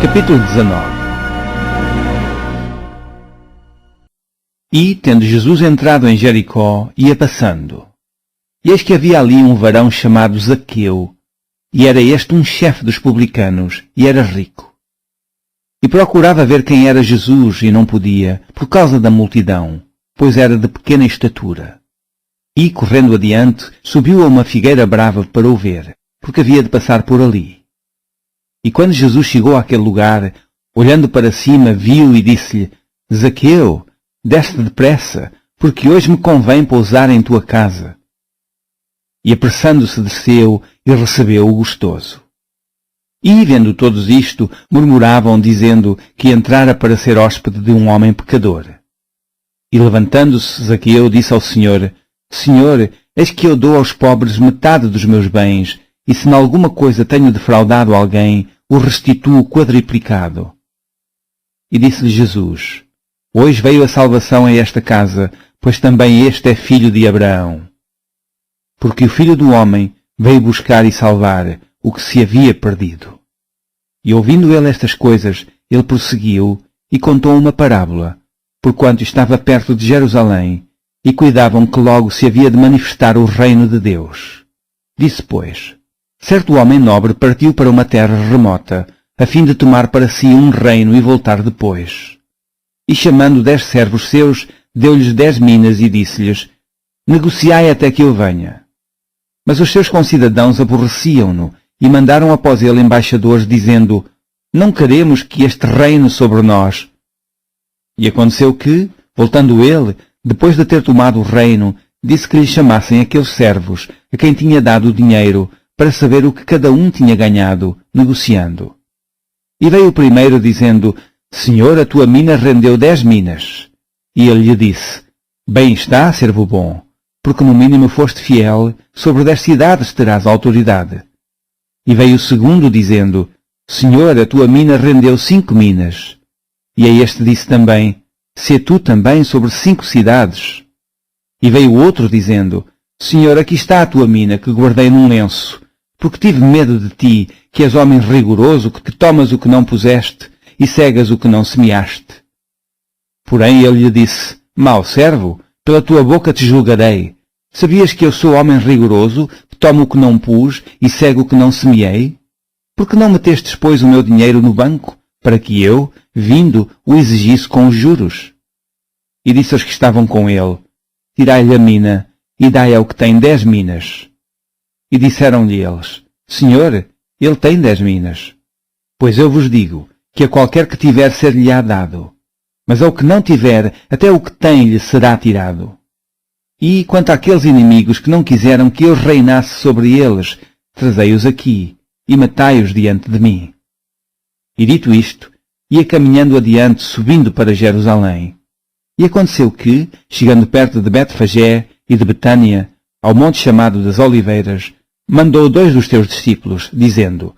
Capítulo 19. E, tendo Jesus entrado em Jericó, ia passando. E eis que havia ali um varão chamado Zaqueu, e era este um chefe dos publicanos, e era rico. E procurava ver quem era Jesus, e não podia, por causa da multidão, pois era de pequena estatura. E, correndo adiante, subiu a uma figueira brava para o ver, porque havia de passar por ali. E quando Jesus chegou àquele lugar, olhando para cima, viu e disse-lhe: Zaqueu, desce depressa, porque hoje me convém pousar em tua casa. E apressando-se desceu e recebeu-o gostoso. E, vendo todos isto, murmuravam, dizendo que entrara para ser hóspede de um homem pecador. E levantando-se, Zaqueu disse ao Senhor: Senhor, eis que eu dou aos pobres metade dos meus bens, e se em alguma coisa tenho defraudado alguém, o restituo quadriplicado. E disse-lhe Jesus: Hoje veio a salvação a esta casa, pois também este é filho de Abraão. Porque o Filho do Homem veio buscar e salvar o que se havia perdido. E ouvindo ele estas coisas, ele prosseguiu e contou uma parábola, porquanto estava perto de Jerusalém, e cuidavam que logo se havia de manifestar o reino de Deus. Disse, pois: Certo homem nobre partiu para uma terra remota, a fim de tomar para si um reino e voltar depois. E chamando 10 servos seus, deu-lhes 10 minas e disse-lhes: Negociai até que eu venha. Mas os seus concidadãos aborreciam-no e mandaram após ele embaixadores, dizendo: Não queremos que este reine sobre nós. E aconteceu que, voltando ele, depois de ter tomado o reino, disse que lhe chamassem aqueles servos, a quem tinha dado o dinheiro, para saber o que cada um tinha ganhado, negociando. E veio o primeiro, dizendo: Senhor, a tua mina rendeu 10 minas. E ele lhe disse: Bem está, servo bom, porque no mínimo foste fiel, sobre 10 cidades terás autoridade. E veio o segundo, dizendo: Senhor, a tua mina rendeu 5 minas. E a este disse também: Sê tu também sobre 5 cidades. E veio o outro, dizendo: Senhor, aqui está a tua mina, que guardei num lenço, porque tive medo de ti, que és homem rigoroso, que tomas o que não puseste, e cegas o que não semeaste. Porém ele lhe disse: Mau servo, pela tua boca te julgarei. Sabias que eu sou homem rigoroso, que tomo o que não pus, e cego o que não semeei? Porque não metestes, pois, o meu dinheiro no banco, para que eu, vindo, o exigisse com os juros? E disse aos que estavam com ele: Tirai-lhe a mina, e dai ao que tem 10 minas. E disseram-lhe eles: Senhor, ele tem 10 minas. Pois eu vos digo, que a qualquer que tiver ser-lhe-á dado, mas ao que não tiver, até o que tem lhe será tirado. E quanto àqueles inimigos que não quiseram que eu reinasse sobre eles, trazei-os aqui, e matai-os diante de mim. E dito isto, ia caminhando adiante, subindo para Jerusalém. E aconteceu que, chegando perto de Betfagé e de Betânia, ao monte chamado das Oliveiras, mandou 2 dos teus discípulos, dizendo: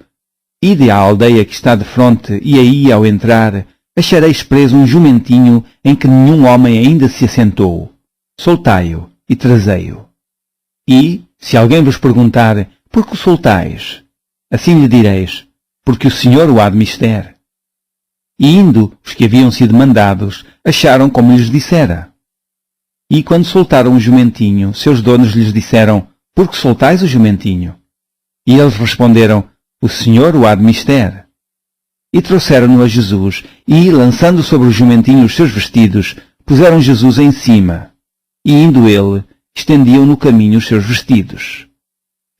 Ide à aldeia que está de fronte, e aí, ao entrar, achareis preso um jumentinho em que nenhum homem ainda se assentou. Soltai-o e trazei-o. E, se alguém vos perguntar: Por que o soltais? Assim lhe direis: Porque o Senhor o há de mister. E indo, os que haviam sido mandados, acharam como lhes dissera. E quando soltaram o jumentinho, seus donos lhes disseram: Por que soltais o jumentinho? E eles responderam: O Senhor o há de mister. E trouxeram-no a Jesus, e, lançando sobre o jumentinho os seus vestidos, puseram Jesus em cima. E, indo ele, estendiam no caminho os seus vestidos.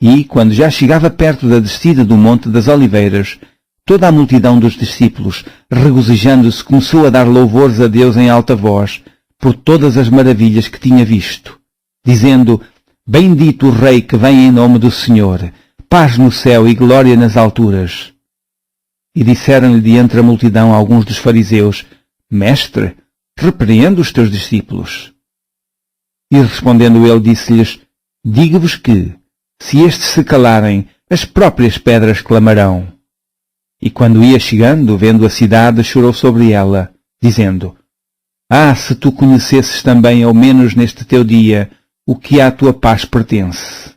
E, quando já chegava perto da descida do Monte das Oliveiras, toda a multidão dos discípulos, regozijando-se, começou a dar louvores a Deus em alta voz, por todas as maravilhas que tinha visto, dizendo: Bendito o Rei que vem em nome do Senhor, paz no céu e glória nas alturas. E disseram-lhe de entre a multidão alguns dos fariseus: Mestre, repreende os teus discípulos. E respondendo ele, disse-lhes: Digo-vos que, se estes se calarem, as próprias pedras clamarão. E quando ia chegando, vendo a cidade, chorou sobre ela, dizendo: Ah, se tu conhecesses também, ao menos neste teu dia, o que à tua paz pertence.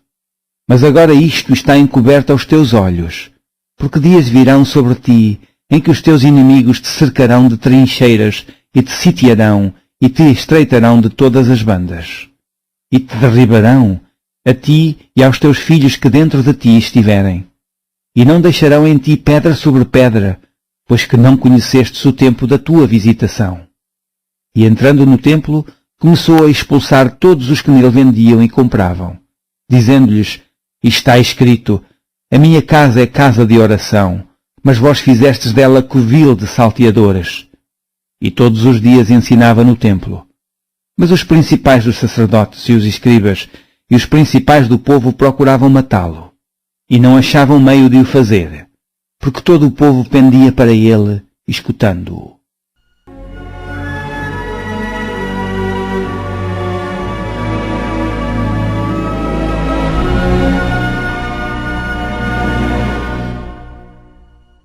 Mas agora isto está encoberto aos teus olhos, porque dias virão sobre ti em que os teus inimigos te cercarão de trincheiras e te sitiarão e te estreitarão de todas as bandas. E te derribarão, a ti e aos teus filhos que dentro de ti estiverem. E não deixarão em ti pedra sobre pedra, pois que não conhecestes o tempo da tua visitação. E entrando no templo, começou a expulsar todos os que nele vendiam e compravam, dizendo-lhes, está escrito, a minha casa é casa de oração, mas vós fizestes dela covil de salteadoras. E todos os dias ensinava no templo. Mas os principais dos sacerdotes e os escribas e os principais do povo procuravam matá-lo, e não achavam meio de o fazer, porque todo o povo pendia para ele, escutando-o.